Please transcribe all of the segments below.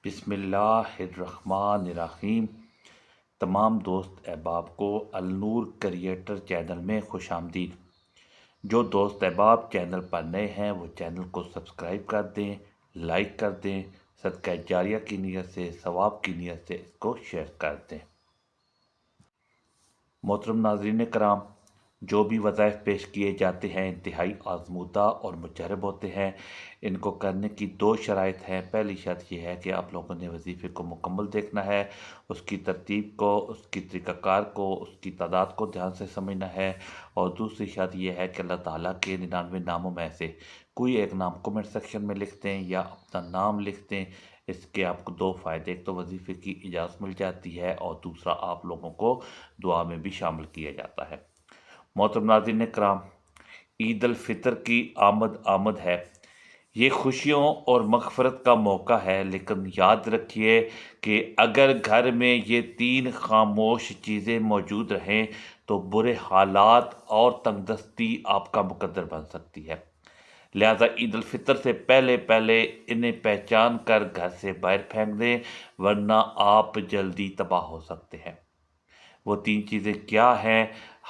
بسم اللہ الرحمن الرحیم۔ تمام دوست احباب کو النور کریٹر چینل میں خوش آمدید۔ جو دوست احباب چینل پر نئے ہیں وہ چینل کو سبسکرائب کر دیں، لائک کر دیں، صدقہ جاریہ کی نیت سے، ثواب کی نیت سے اس کو شیئر کر دیں۔ محترم ناظرین کرام، جو بھی وظائف پیش کیے جاتے ہیں انتہائی آزمودہ اور مجرب ہوتے ہیں۔ ان کو کرنے کی دو شرائط ہیں۔ پہلی شرط یہ ہے کہ آپ لوگوں نے وظیفے کو مکمل دیکھنا ہے، اس کی ترتیب کو، اس کی طریقہ کار کو، اس کی تعداد کو دھیان سے سمجھنا ہے، اور دوسری شرط یہ ہے کہ اللہ تعالیٰ کے 99 ناموں میں سے کوئی ایک نام کمنٹ سیکشن میں لکھ دیں یا اپنا نام لکھ دیں۔ اس کے آپ کو دو فائدے، ایک تو وظیفے کی اجازت مل جاتی ہے اور دوسرا آپ لوگوں کو دعا میں بھی شامل کیا جاتا ہے۔ محترم ناظرین کرام، عید الفطر کی آمد ہے۔ یہ خوشیوں اور مغفرت کا موقع ہے، لیکن یاد رکھیے کہ اگر گھر میں یہ تین خاموش چیزیں موجود رہیں تو برے حالات اور تنگ دستی آپ کا مقدر بن سکتی ہے۔ لہذا عید الفطر سے پہلے انہیں پہچان کر گھر سے باہر پھینک دیں، ورنہ آپ جلدی تباہ ہو سکتے ہیں۔ وہ تین چیزیں کیا ہیں؟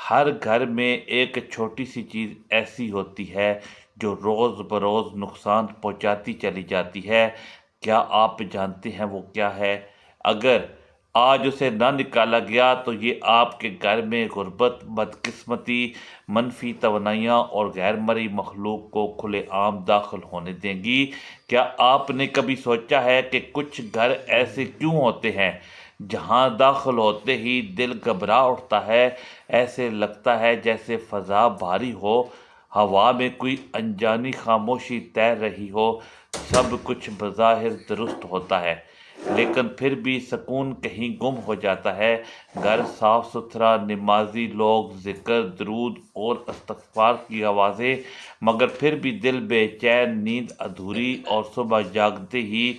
ہر گھر میں ایک چھوٹی سی چیز ایسی ہوتی ہے جو روز بروز نقصان پہنچاتی چلی جاتی ہے۔ کیا آپ جانتے ہیں وہ کیا ہے؟ اگر آج اسے نہ نکالا گیا تو یہ آپ کے گھر میں غربت، بدقسمتی، منفی توانائیاں اور غیر مرئی مخلوق کو کھلے عام داخل ہونے دیں گی۔ کیا آپ نے کبھی سوچا ہے کہ کچھ گھر ایسے کیوں ہوتے ہیں جہاں داخل ہوتے ہی دل گھبرا اٹھتا ہے؟ ایسے لگتا ہے جیسے فضا بھاری ہو، ہوا میں کوئی انجانی خاموشی تیر رہی ہو۔ سب کچھ بظاہر درست ہوتا ہے، لیکن پھر بھی سکون کہیں گم ہو جاتا ہے۔ گھر صاف ستھرا، نمازی لوگ، ذکر، درود اور استغفار کی آوازیں، مگر پھر بھی دل بے چین، نیند ادھوری اور صبح جاگتے ہی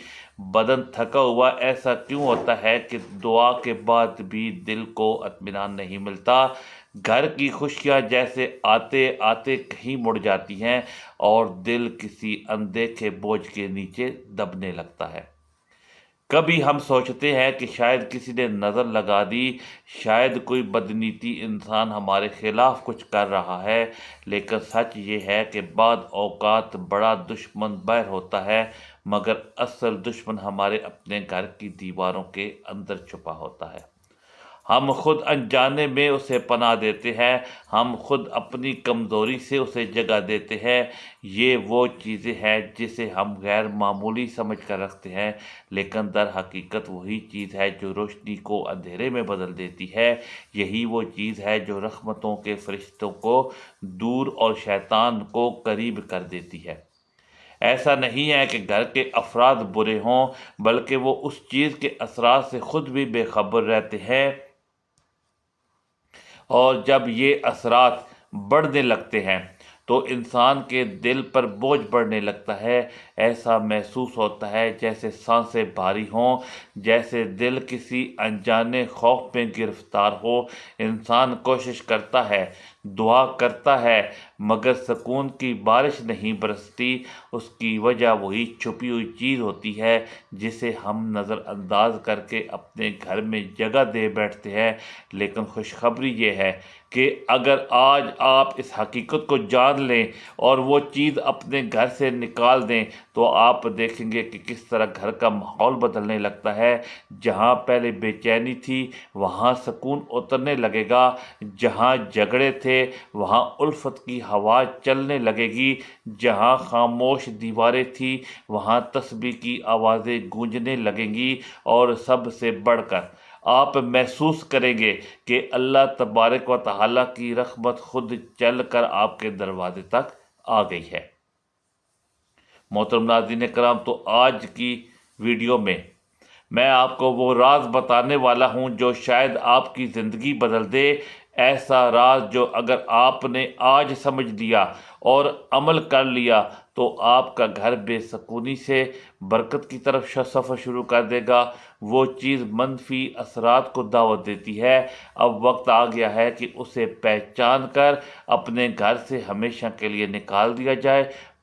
بدن تھکا ہوا۔ ایسا کیوں ہوتا ہے کہ دعا کے بعد بھی دل کو اطمینان نہیں ملتا؟ گھر کی خوشیاں جیسے آتے آتے کہیں مڑ جاتی ہیں اور دل کسی اندیکھے بوجھ کے نیچے دبنے لگتا ہے۔ کبھی ہم سوچتے ہیں کہ شاید کسی نے نظر لگا دی، شاید کوئی بدنیتی انسان ہمارے خلاف کچھ کر رہا ہے، لیکن سچ یہ ہے کہ بعض اوقات بڑا دشمن باہر ہوتا ہے، مگر اصل دشمن ہمارے اپنے گھر کی دیواروں کے اندر چھپا ہوتا ہے۔ ہم خود انجانے میں اسے پناہ دیتے ہیں، ہم خود اپنی کمزوری سے اسے جگہ دیتے ہیں۔ یہ وہ چیزیں ہیں جسے ہم غیر معمولی سمجھ کر رکھتے ہیں، لیکن در حقیقت وہی چیز ہے جو روشنی کو اندھیرے میں بدل دیتی ہے۔ یہی وہ چیز ہے جو رحمتوں کے فرشتوں کو دور اور شیطان کو قریب کر دیتی ہے۔ ایسا نہیں ہے کہ گھر کے افراد برے ہوں، بلکہ وہ اس چیز کے اثرات سے خود بھی بے خبر رہتے ہیں، اور جب یہ اثرات بڑھنے لگتے ہیں تو انسان کے دل پر بوجھ بڑھنے لگتا ہے۔ ایسا محسوس ہوتا ہے جیسے سانسیں بھاری ہوں، جیسے دل کسی انجانے خوف میں گرفتار ہو۔ انسان کوشش کرتا ہے، دعا کرتا ہے، مگر سکون کی بارش نہیں برستی۔ اس کی وجہ وہی چھپی ہوئی چیز ہوتی ہے جسے ہم نظر انداز کر کے اپنے گھر میں جگہ دے بیٹھتے ہیں۔ لیکن خوشخبری یہ ہے کہ اگر آج آپ اس حقیقت کو جان لیں اور وہ چیز اپنے گھر سے نکال دیں تو آپ دیکھیں گے کہ کس طرح گھر کا ماحول بدلنے لگتا ہے۔ جہاں پہلے بے چینی تھی وہاں سکون اترنے لگے گا، جہاں جھگڑے تھے وہاں الفت کی ہوا چلنے لگے گی، جہاں خاموش دیواریں تھیں وہاں تسبیح کی آوازیں گونجنے لگیں گی، اور سب سے بڑھ کر آپ محسوس کریں گے کہ اللہ تبارک و تعالیٰ کی رحمت خود چل کر آپ کے دروازے تک آ گئی ہے۔ محترم ناظرین کرام، تو آج کی ویڈیو میں آپ کو وہ راز بتانے والا ہوں جو شاید آپ کی زندگی بدل دے۔ ایسا راز جو اگر آپ نے آج سمجھ لیا اور عمل کر لیا تو آپ کا گھر بے سکونی سے برکت کی طرف سفر شروع کر دے گا۔ وہ چیز منفی اثرات کو دعوت دیتی ہے۔ اب وقت آ گیا ہے کہ اسے پہچان کر اپنے گھر سے ہمیشہ کے لیے نکال دیا جائے۔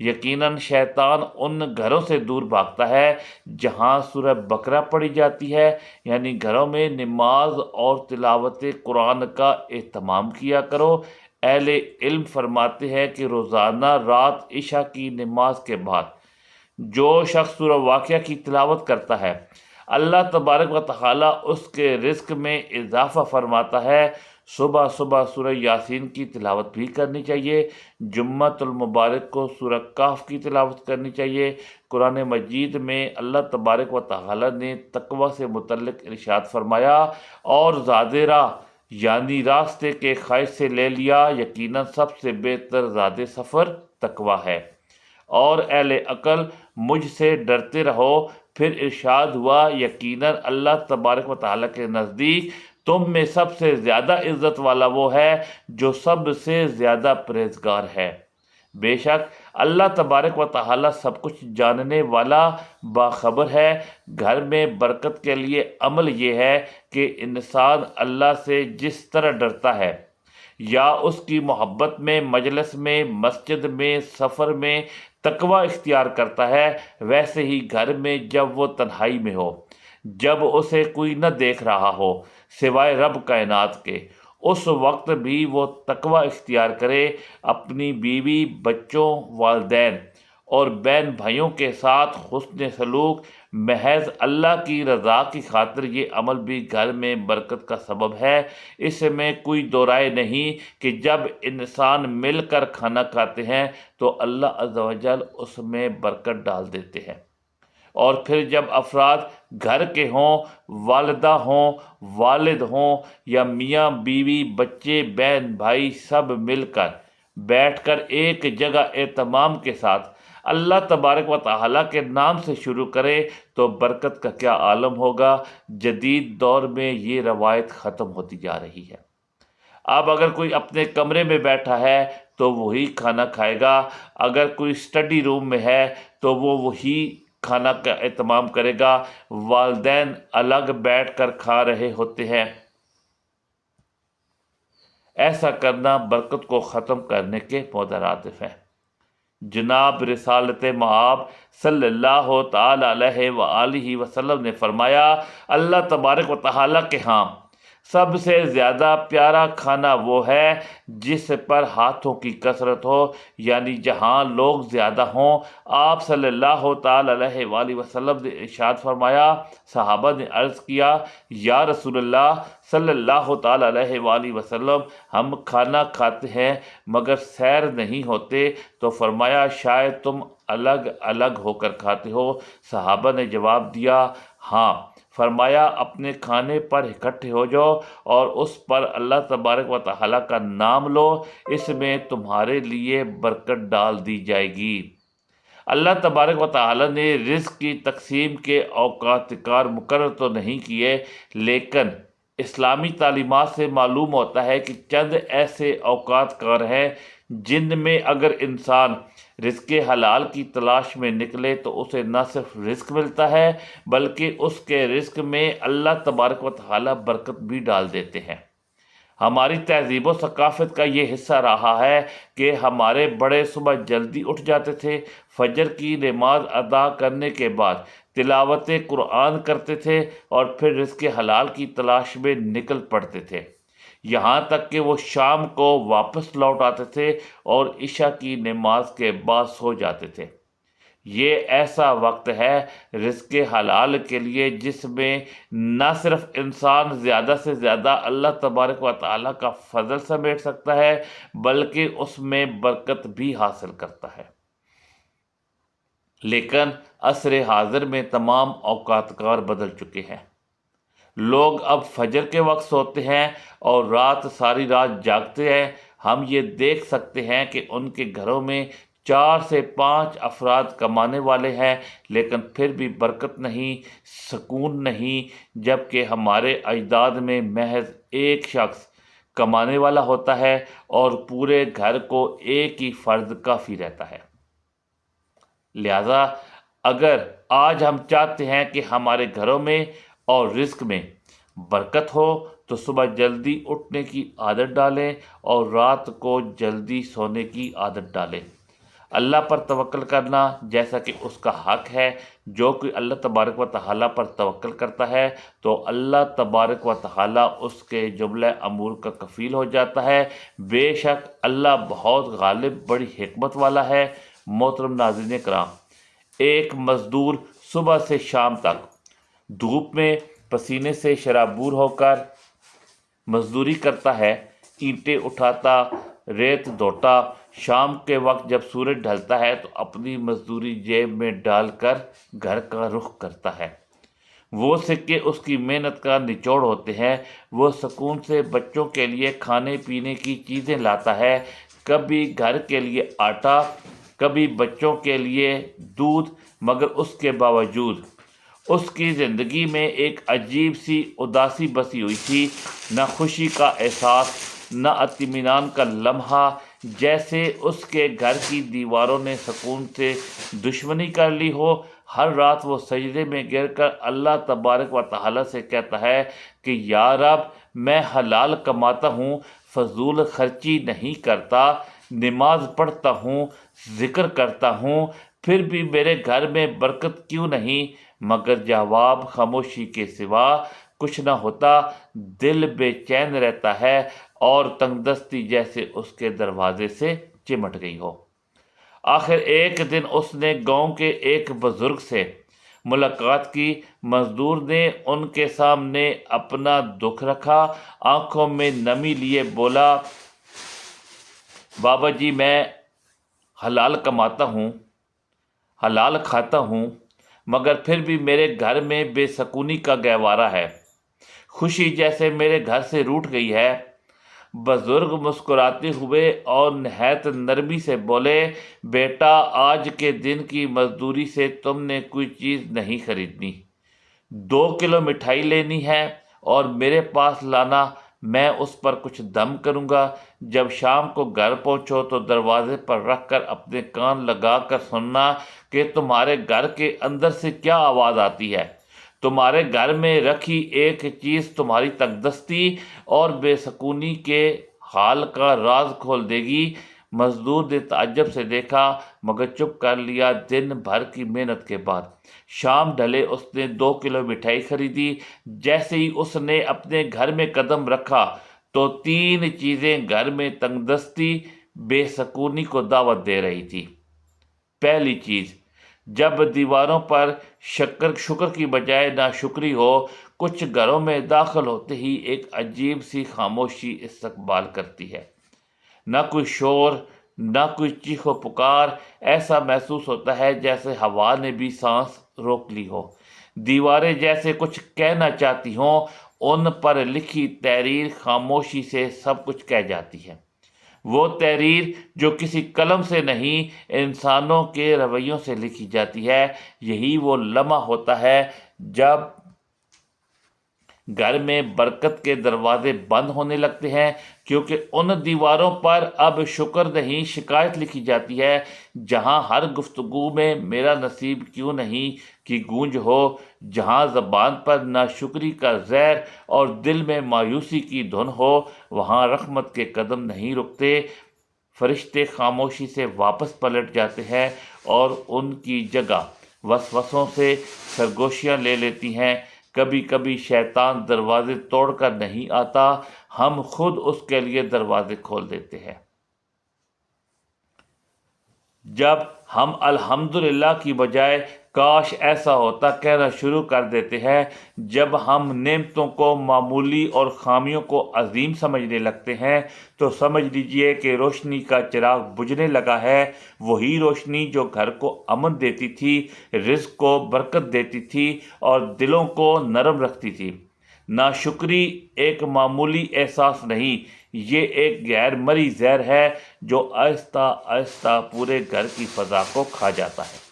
یقیناً شیطان ان گھروں سے دور بھاگتا ہے جہاں سورہ بقرہ پڑھی جاتی ہے، یعنی گھروں میں نماز اور تلاوت قرآن کا اہتمام کیا کرو۔ اہل علم فرماتے ہیں کہ روزانہ رات عشاء کی نماز کے بعد جو شخص سورہ واقعہ کی تلاوت کرتا ہے، اللہ تبارک و تعالیٰ اس کے رزق میں اضافہ فرماتا ہے۔ صبح صبح سورہ یاسین کی تلاوت بھی کرنی چاہیے۔ جمعۃ المبارک کو سورہ کہف کی تلاوت کرنی چاہیے۔ قرآن مجید میں اللہ تبارک و تعالیٰ نے تقوی سے متعلق ارشاد فرمایا، اور زاد راہ یعنی راستے کے خواہش سے لے لیا، یقیناً سب سے بہتر زاد سفر تقوی ہے، اور اہل عقل مجھ سے ڈرتے رہو۔ پھر ارشاد ہوا، یقیناً اللہ تبارک و تعالیٰ کے نزدیک تم میں سب سے زیادہ عزت والا وہ ہے جو سب سے زیادہ پرہیزگار ہے۔ بے شک اللہ تبارک و تعالیٰ سب کچھ جاننے والا باخبر ہے۔ گھر میں برکت کے لیے عمل یہ ہے کہ انسان اللہ سے جس طرح ڈرتا ہے یا اس کی محبت میں مجلس میں، مسجد میں، سفر میں تقوی اختیار کرتا ہے، ویسے ہی گھر میں جب وہ تنہائی میں ہو، جب اسے کوئی نہ دیکھ رہا ہو سوائے رب کائنات کے، اس وقت بھی وہ تقوی اختیار کرے۔ اپنی بیوی، بچوں، والدین اور بہن بھائیوں کے ساتھ حسن سلوک محض اللہ کی رضا کی خاطر، یہ عمل بھی گھر میں برکت کا سبب ہے۔ اس میں کوئی دو رائے نہیں کہ جب انسان مل کر کھانا کھاتے ہیں تو اللہ عز و جل اس میں برکت ڈال دیتے ہیں، اور پھر جب افراد گھر کے ہوں، والدہ ہوں، والد ہوں، یا میاں بیوی، بچے، بہن بھائی، سب مل کر بیٹھ کر ایک جگہ اہتمام کے ساتھ اللہ تبارک و تعالیٰ کے نام سے شروع کرے تو برکت کا کیا عالم ہوگا۔ جدید دور میں یہ روایت ختم ہوتی جا رہی ہے۔ اب اگر کوئی اپنے کمرے میں بیٹھا ہے تو وہی کھانا کھائے گا، اگر کوئی اسٹڈی روم میں ہے تو وہ وہی کھانا کا اہتمام کرے گا۔ والدین الگ بیٹھ کر کھا رہے ہوتے ہیں۔ ایسا کرنا برکت کو ختم کرنے کے مترادف ہے۔ جناب رسالت مآب صلی اللہ تعالی علیہ وآلہ وسلم نے فرمایا، اللہ تبارک و تعالیٰ کے ہاں سب سے زیادہ پیارا کھانا وہ ہے جس پر ہاتھوں کی کثرت ہو، یعنی جہاں لوگ زیادہ ہوں۔ آپ صلی اللہ تعالی علیہ وآلہ وسلم نے ارشاد فرمایا، صحابہ نے عرض کیا، یا رسول اللہ صلی اللہ تعالی علیہ وآلہ وسلم، ہم کھانا کھاتے ہیں مگر سیر نہیں ہوتے، تو فرمایا شاید تم الگ الگ ہو کر کھاتے ہو۔ صحابہ نے جواب دیا، ہاں۔ فرمایا اپنے کھانے پر اکٹھے ہو جاؤ اور اس پر اللہ تبارک و تعالیٰ کا نام لو، اس میں تمہارے لیے برکت ڈال دی جائے گی۔ اللہ تبارک و تعالیٰ نے رزق کی تقسیم کے اوقات کار مقرر تو نہیں کیے، لیکن اسلامی تعلیمات سے معلوم ہوتا ہے کہ چند ایسے اوقات کار ہیں جن میں اگر انسان رزق حلال کی تلاش میں نکلے تو اسے نہ صرف رزق ملتا ہے بلکہ اس کے رزق میں اللہ تبارک و تعالیٰ برکت بھی ڈال دیتے ہیں۔ ہماری تہذیب و ثقافت کا یہ حصہ رہا ہے کہ ہمارے بڑے صبح جلدی اٹھ جاتے تھے، فجر کی نماز ادا کرنے کے بعد تلاوت قرآن کرتے تھے اور پھر رزق حلال کی تلاش میں نکل پڑتے تھے، یہاں تک کہ وہ شام کو واپس لوٹ آتے تھے اور عشاء کی نماز کے بعد سو جاتے تھے۔ یہ ایسا وقت ہے رزق حلال کے لیے جس میں نہ صرف انسان زیادہ سے زیادہ اللہ تبارک و تعالیٰ کا فضل سمیٹ سکتا ہے بلکہ اس میں برکت بھی حاصل کرتا ہے۔ لیکن عصر حاضر میں تمام اوقات کار بدل چکے ہیں۔ لوگ اب فجر کے وقت سوتے ہیں اور ساری رات جاگتے ہیں۔ ہم یہ دیکھ سکتے ہیں کہ ان کے گھروں میں 4 سے 5 افراد کمانے والے ہیں، لیکن پھر بھی برکت نہیں، سکون نہیں، جبکہ ہمارے اجداد میں محض ایک شخص کمانے والا ہوتا ہے اور پورے گھر کو ایک ہی فرد کافی رہتا ہے۔ لہذا اگر آج ہم چاہتے ہیں کہ ہمارے گھروں میں اور رزق میں برکت ہو تو صبح جلدی اٹھنے کی عادت ڈالیں اور رات کو جلدی سونے کی عادت ڈالیں۔ اللہ پر توکل کرنا جیسا کہ اس کا حق ہے۔ جو کوئی اللہ تبارک و تعالیٰ پر توکل کرتا ہے تو اللہ تبارک و تعالیٰ اس کے جملہ امور کا کفیل ہو جاتا ہے۔ بے شک اللہ بہت غالب بڑی حکمت والا ہے۔ محترم ناظرین کرام، ایک مزدور صبح سے شام تک دھوپ میں پسینے سے شرابور ہو کر مزدوری کرتا ہے، اینٹیں اٹھاتا، ریت دھوتا۔ شام کے وقت جب سورج ڈھلتا ہے تو اپنی مزدوری جیب میں ڈال کر گھر کا رخ کرتا ہے۔ وہ سکے اس کی محنت کا نچوڑ ہوتے ہیں۔ وہ سکون سے بچوں کے لیے کھانے پینے کی چیزیں لاتا ہے، کبھی گھر کے لیے آٹا، کبھی بچوں کے لیے دودھ، مگر اس کے باوجود اس کی زندگی میں ایک عجیب سی اداسی بسی ہوئی تھی، نہ خوشی کا احساس، نہ اطمینان کا لمحہ، جیسے اس کے گھر کی دیواروں نے سکون سے دشمنی کر لی ہو۔ ہر رات وہ سجدے میں گر کر اللہ تبارک و تعالیٰ سے کہتا ہے کہ یا رب، میں حلال کماتا ہوں، فضول خرچی نہیں کرتا، نماز پڑھتا ہوں، ذکر کرتا ہوں، پھر بھی میرے گھر میں برکت کیوں نہیں؟ مگر جواب خاموشی کے سوا کچھ نہ ہوتا۔ دل بے چین رہتا ہے اور تنگ دستی جیسے اس کے دروازے سے چمٹ گئی ہو۔ آخر ایک دن اس نے گاؤں کے ایک بزرگ سے ملاقات کی۔ مزدور نے ان کے سامنے اپنا دکھ رکھا، آنکھوں میں نمی لیے بولا، بابا جی، میں حلال کماتا ہوں، حلال کھاتا ہوں، مگر پھر بھی میرے گھر میں بے سکونی کا گہوارہ ہے، خوشی جیسے میرے گھر سے روٹھ گئی ہے۔ بزرگ مسکراتے ہوئے اور نہایت نرمی سے بولے، بیٹا، آج کے دن کی مزدوری سے تم نے کوئی چیز نہیں خریدنی، 2 کلو مٹھائی لینی ہے اور میرے پاس لانا، میں اس پر کچھ دم کروں گا۔ جب شام کو گھر پہنچو تو دروازے پر رکھ کر اپنے کان لگا کر سننا کہ تمہارے گھر کے اندر سے کیا آواز آتی ہے۔ تمہارے گھر میں رکھی ایک چیز تمہاری تنگدستی اور بے سکونی کے حال کا راز کھول دے گی۔ مزدور نے تعجب سے دیکھا مگر چپ کر لیا۔ دن بھر کی محنت کے بعد شام ڈھلے اس نے 2 کلو مٹھائی خریدی۔ جیسے ہی اس نے اپنے گھر میں قدم رکھا تو 3 چیزیں گھر میں تنگ دستی، بے سکونی کو دعوت دے رہی تھی۔ پہلی چیز، جب دیواروں پر شکر کی بجائے ناشکری ہو، کچھ گھروں میں داخل ہوتے ہی ایک عجیب سی خاموشی استقبال کرتی ہے۔ نہ کوئی شور، نہ کوئی چیخ و پکار، ایسا محسوس ہوتا ہے جیسے ہوا نے بھی سانس روک لی ہو۔ دیواریں جیسے کچھ کہنا چاہتی ہوں، ان پر لکھی تحریر خاموشی سے سب کچھ کہہ جاتی ہے۔ وہ تحریر جو کسی قلم سے نہیں، انسانوں کے رویوں سے لکھی جاتی ہے۔ یہی وہ لمحہ ہوتا ہے جب گھر میں برکت کے دروازے بند ہونے لگتے ہیں، کیونکہ ان دیواروں پر اب شکر نہیں شکایت لکھی جاتی ہے۔ جہاں ہر گفتگو میں میرا نصیب کیوں نہیں کی گونج ہو، جہاں زبان پر ناشکری کا زہر اور دل میں مایوسی کی دھن ہو، وہاں رحمت کے قدم نہیں رکتے۔ فرشتے خاموشی سے واپس پلٹ جاتے ہیں اور ان کی جگہ وسوسوں سے سرگوشیاں لے لیتی ہیں۔ کبھی کبھی شیطان دروازے توڑ کر نہیں آتا، ہم خود اس کے لیے دروازے کھول دیتے ہیں۔ جب ہم الحمدللہ کی بجائے کاش ایسا ہوتا کہنا شروع کر دیتے ہیں، جب ہم نعمتوں کو معمولی اور خامیوں کو عظیم سمجھنے لگتے ہیں، تو سمجھ لیجئے کہ روشنی کا چراغ بجھنے لگا ہے۔ وہی روشنی جو گھر کو امن دیتی تھی، رزق کو برکت دیتی تھی اور دلوں کو نرم رکھتی تھی۔ ناشکری ایک معمولی احساس نہیں، یہ ایک غیر مری زہر ہے جو آہستہ آہستہ پورے گھر کی فضا کو کھا جاتا ہے۔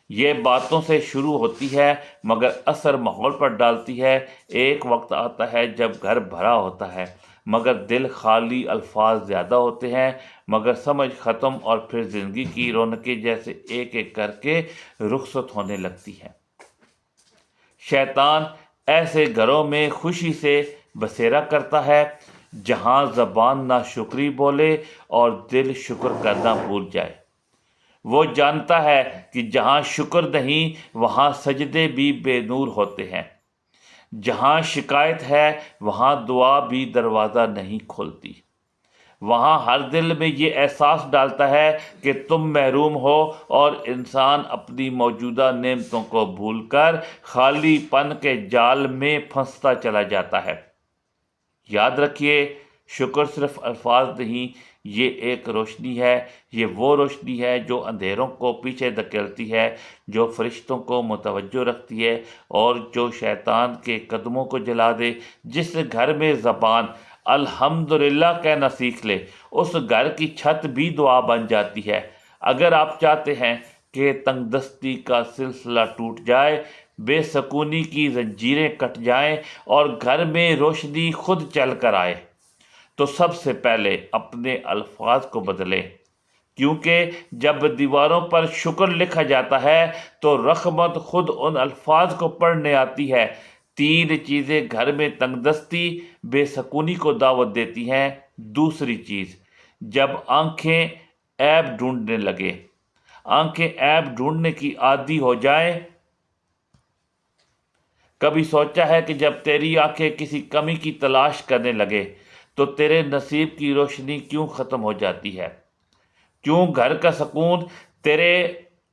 یہ باتوں سے شروع ہوتی ہے مگر اثر ماحول پر ڈالتی ہے۔ ایک وقت آتا ہے جب گھر بھرا ہوتا ہے مگر دل خالی، الفاظ زیادہ ہوتے ہیں مگر سمجھ ختم، اور پھر زندگی کی رونقیں جیسے ایک ایک کر کے رخصت ہونے لگتی ہیں۔ شیطان ایسے گھروں میں خوشی سے بسیرا کرتا ہے جہاں زبان ناشکری بولے اور دل شکر کرنا بھول جائے۔ وہ جانتا ہے کہ جہاں شکر نہیں وہاں سجدے بھی بے نور ہوتے ہیں، جہاں شکایت ہے وہاں دعا بھی دروازہ نہیں کھولتی، وہاں ہر دل میں یہ احساس ڈالتا ہے کہ تم محروم ہو، اور انسان اپنی موجودہ نعمتوں کو بھول کر خالی پن کے جال میں پھنستا چلا جاتا ہے۔ یاد رکھیے، شکر صرف الفاظ نہیں، یہ ایک روشنی ہے۔ یہ وہ روشنی ہے جو اندھیروں کو پیچھے دھکیلتی ہے، جو فرشتوں کو متوجہ رکھتی ہے اور جو شیطان کے قدموں کو جلا دے۔ جس گھر میں زبان الحمدللہ کہنا سیکھ لے، اس گھر کی چھت بھی دعا بن جاتی ہے۔ اگر آپ چاہتے ہیں کہ تنگ دستی کا سلسلہ ٹوٹ جائے، بے سکونی کی زنجیریں کٹ جائیں اور گھر میں روشنی خود چل کر آئے، تو سب سے پہلے اپنے الفاظ کو بدلیں، کیونکہ جب دیواروں پر شکر لکھا جاتا ہے تو رحمت خود ان الفاظ کو پڑھنے آتی ہے۔ 3 چیزیں گھر میں تنگ دستی، بے سکونی کو دعوت دیتی ہیں۔ دوسری چیز، جب آنکھیں عیب ڈھونڈنے لگے، آنکھیں عیب ڈھونڈنے کی عادی ہو جائیں۔ کبھی سوچا ہے کہ جب تیری آنکھیں کسی کمی کی تلاش کرنے لگے تو تیرے نصیب کی روشنی کیوں ختم ہو جاتی ہے؟ کیوں گھر کا سکون تیرے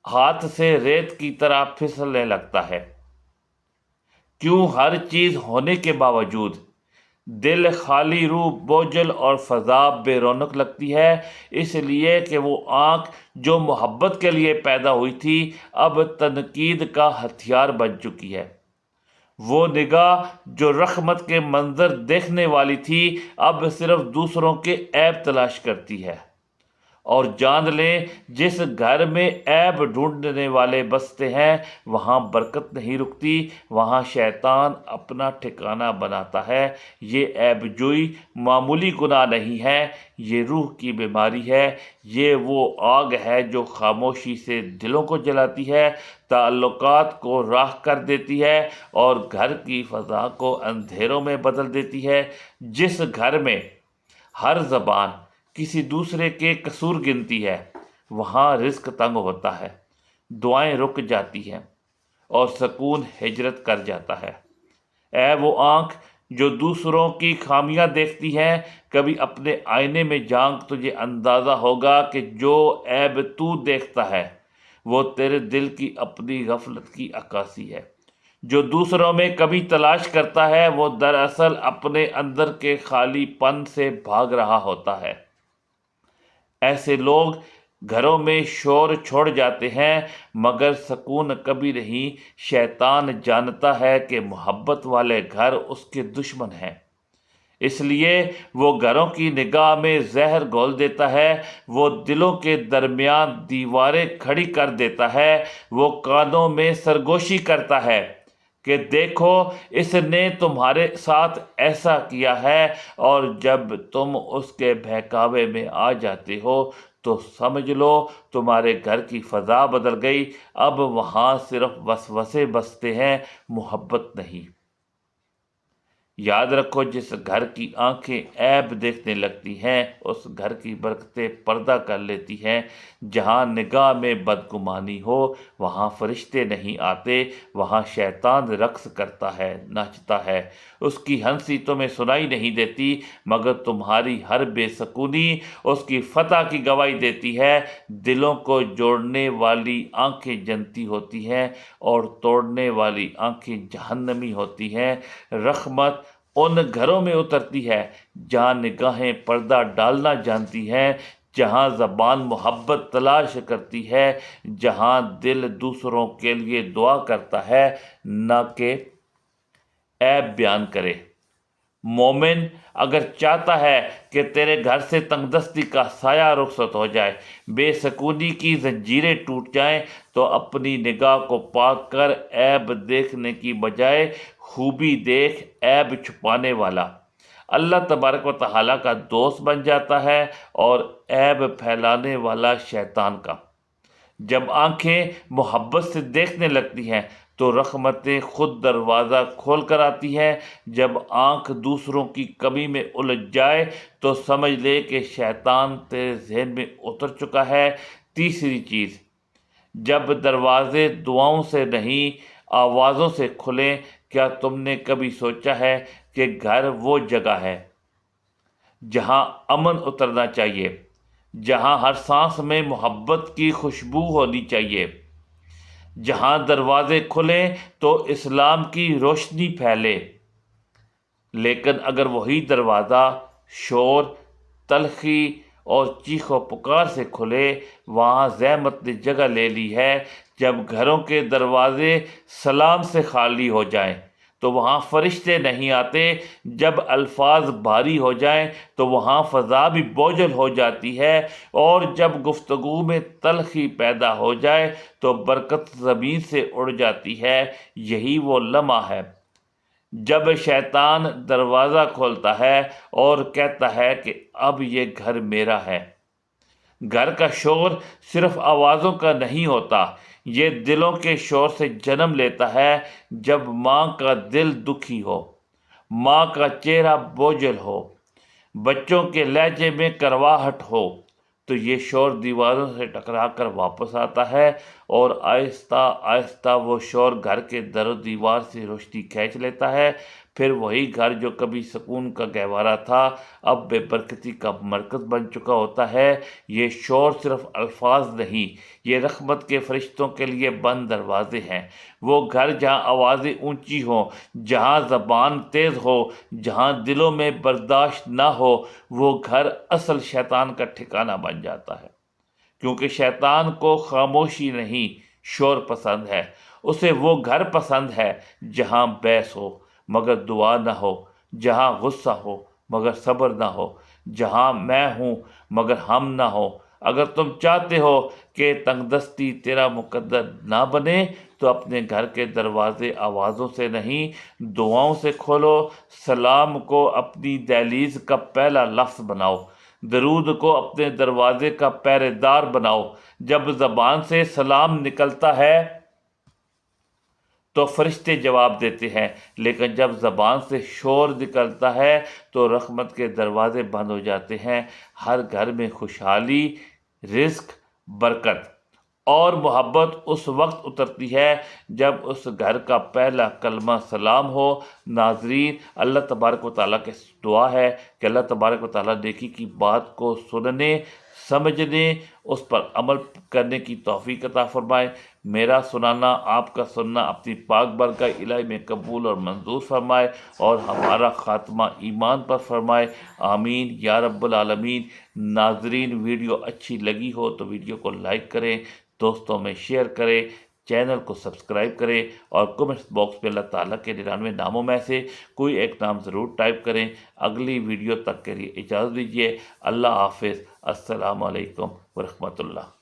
ہاتھ سے ریت کی طرح پھسلنے لگتا ہے؟ کیوں ہر چیز ہونے کے باوجود دل خالی، روح بوجھل اور فضا بے رونق لگتی ہے؟ اس لیے کہ وہ آنکھ جو محبت کے لیے پیدا ہوئی تھی اب تنقید کا ہتھیار بن چکی ہے۔ وہ نگاہ جو رحمت کے منظر دیکھنے والی تھی اب صرف دوسروں کے عیب تلاش کرتی ہے۔ اور جان لیں، جس گھر میں عیب ڈھونڈنے والے بستے ہیں وہاں برکت نہیں رکتی، وہاں شیطان اپنا ٹھکانہ بناتا ہے۔ یہ عیب جوئی معمولی گناہ نہیں ہے، یہ روح کی بیماری ہے۔ یہ وہ آگ ہے جو خاموشی سے دلوں کو جلاتی ہے، تعلقات کو راکھ کر دیتی ہے اور گھر کی فضا کو اندھیروں میں بدل دیتی ہے۔ جس گھر میں ہر زبان کسی دوسرے کے قصور گنتی ہے وہاں رزق تنگ ہوتا ہے، دعائیں رک جاتی ہیں اور سکون ہجرت کر جاتا ہے۔ اے وہ آنکھ جو دوسروں کی خامیاں دیکھتی ہے، کبھی اپنے آئینے میں جھانک، تجھے اندازہ ہوگا کہ جو عیب تو دیکھتا ہے وہ تیرے دل کی اپنی غفلت کی عکاسی ہے۔ جو دوسروں میں کبھی تلاش کرتا ہے وہ دراصل اپنے اندر کے خالی پن سے بھاگ رہا ہوتا ہے۔ ایسے لوگ گھروں میں شور چھوڑ جاتے ہیں مگر سکون کبھی نہیں۔ شیطان جانتا ہے کہ محبت والے گھر اس کے دشمن ہیں، اس لیے وہ گھروں کی نگاہ میں زہر گھول دیتا ہے، وہ دلوں کے درمیان دیواریں کھڑی کر دیتا ہے، وہ کانوں میں سرگوشی کرتا ہے کہ دیکھو اس نے تمہارے ساتھ ایسا کیا ہے، اور جب تم اس کے بہکاوے میں آ جاتے ہو تو سمجھ لو تمہارے گھر کی فضا بدل گئی۔ اب وہاں صرف وسوسے بستے ہیں، محبت نہیں۔ یاد رکھو، جس گھر کی آنکھیں عیب دیکھنے لگتی ہیں اس گھر کی برکتیں پردہ کر لیتی ہیں۔ جہاں نگاہ میں بدگمانی ہو وہاں فرشتے نہیں آتے، وہاں شیطان رقص کرتا ہے، ناچتا ہے۔ اس کی ہنسی تمہیں سنائی نہیں دیتی مگر تمہاری ہر بے سکونی اس کی فتح کی گواہی دیتی ہے۔ دلوں کو جوڑنے والی آنکھیں جنتی ہوتی ہیں اور توڑنے والی آنکھیں جہنمی ہوتی ہیں۔ رحمت ان گھروں میں اترتی ہے جہاں نگاہیں پردہ ڈالنا جانتی ہیں، جہاں زبان محبت تلاش کرتی ہے، جہاں دل دوسروں کے لیے دعا کرتا ہے نہ کہ عیب بیان کرے۔ مومن اگر چاہتا ہے کہ تیرے گھر سے تنگ دستی کا سایہ رخصت ہو جائے، بے سکونی کی زنجیریں ٹوٹ جائیں، تو اپنی نگاہ کو پاک کر عیب دیکھنے کی بجائے خوبی دیکھ۔ عیب چھپانے والا اللہ تبارک و تعالیٰ کا دوست بن جاتا ہے اور عیب پھیلانے والا شیطان کا۔ جب آنکھیں محبت سے دیکھنے لگتی ہیں تو رحمتیں خود دروازہ کھول کر آتی ہیں۔ جب آنکھ دوسروں کی کمی میں الجھ جائے تو سمجھ لے کہ شیطان تیرے ذہن میں اتر چکا ہے۔ تیسری چیز، جب دروازے دعاؤں سے نہیں آوازوں سے کھلیں، کیا تم نے کبھی سوچا ہے کہ گھر وہ جگہ ہے جہاں امن اترنا چاہیے، جہاں ہر سانس میں محبت کی خوشبو ہونی چاہیے، جہاں دروازے کھلیں تو اسلام کی روشنی پھیلے؟ لیکن اگر وہی دروازہ شور، تلخی اور چیخ و پکار سے کھلے، وہاں زحمت نے جگہ لے لی ہے۔ جب گھروں کے دروازے سلام سے خالی ہو جائیں تو وہاں فرشتے نہیں آتے۔ جب الفاظ بھاری ہو جائیں تو وہاں فضا بھی بوجھل ہو جاتی ہے، اور جب گفتگو میں تلخی پیدا ہو جائے تو برکت زمین سے اڑ جاتی ہے۔ یہی وہ لمحہ ہے جب شیطان دروازہ کھولتا ہے اور کہتا ہے کہ اب یہ گھر میرا ہے۔ گھر کا شور صرف آوازوں کا نہیں ہوتا، یہ دلوں کے شور سے جنم لیتا ہے۔ جب ماں کا دل دکھی ہو، ماں کا چہرہ بوجھل ہو، بچوں کے لہجے میں کرواہٹ ہو، تو یہ شور دیواروں سے ٹکرا کر واپس آتا ہے، اور آہستہ آہستہ وہ شور گھر کے در و دیوار سے روشنی کھینچ لیتا ہے۔ پھر وہی گھر جو کبھی سکون کا گہوارہ تھا، اب بے برکتی کا مرکز بن چکا ہوتا ہے۔ یہ شور صرف الفاظ نہیں، یہ رحمت کے فرشتوں کے لیے بند دروازے ہیں۔ وہ گھر جہاں آوازیں اونچی ہوں، جہاں زبان تیز ہو، جہاں دلوں میں برداشت نہ ہو، وہ گھر اصل شیطان کا ٹھکانہ بن جاتا ہے، کیونکہ شیطان کو خاموشی نہیں، شور پسند ہے۔ اسے وہ گھر پسند ہے جہاں بحث ہو مگر دعا نہ ہو، جہاں غصہ ہو مگر صبر نہ ہو، جہاں میں ہوں مگر ہم نہ ہو۔ اگر تم چاہتے ہو کہ تنگ دستی تیرا مقدر نہ بنے تو اپنے گھر کے دروازے آوازوں سے نہیں، دعاؤں سے کھولو۔ سلام کو اپنی دہلیز کا پہلا لفظ بناؤ، درود کو اپنے دروازے کا پہرے دار بناؤ۔ جب زبان سے سلام نکلتا ہے تو فرشتے جواب دیتے ہیں، لیکن جب زبان سے شور نکلتا ہے تو رحمت کے دروازے بند ہو جاتے ہیں۔ ہر گھر میں خوشحالی، رزق، برکت اور محبت اس وقت اترتی ہے جب اس گھر کا پہلا کلمہ سلام ہو۔ ناظرین، اللہ تبارک و تعالیٰ کی دعا ہے کہ اللہ تبارک و تعالیٰ نیکی کی بات کو سننے، سمجھنے، اس پر عمل کرنے کی توفیق عطا فرمائے۔ میرا سنانا، آپ کا سننا اپنی پاک بارگاہ الہی میں قبول اور منظور فرمائے، اور ہمارا خاتمہ ایمان پر فرمائے، آمین یا رب العالمین۔ ناظرین، ویڈیو اچھی لگی ہو تو ویڈیو کو لائک کریں، دوستوں میں شیئر کریں، چینل کو سبسکرائب کریں، اور کمنٹس باکس میں اللہ تعالیٰ کے 99 ناموں میں سے کوئی ایک نام ضرور ٹائپ کریں۔ اگلی ویڈیو تک کے لیے اجازت دیجیے۔ اللہ حافظ۔ السلام علیکم ورحمۃ اللہ۔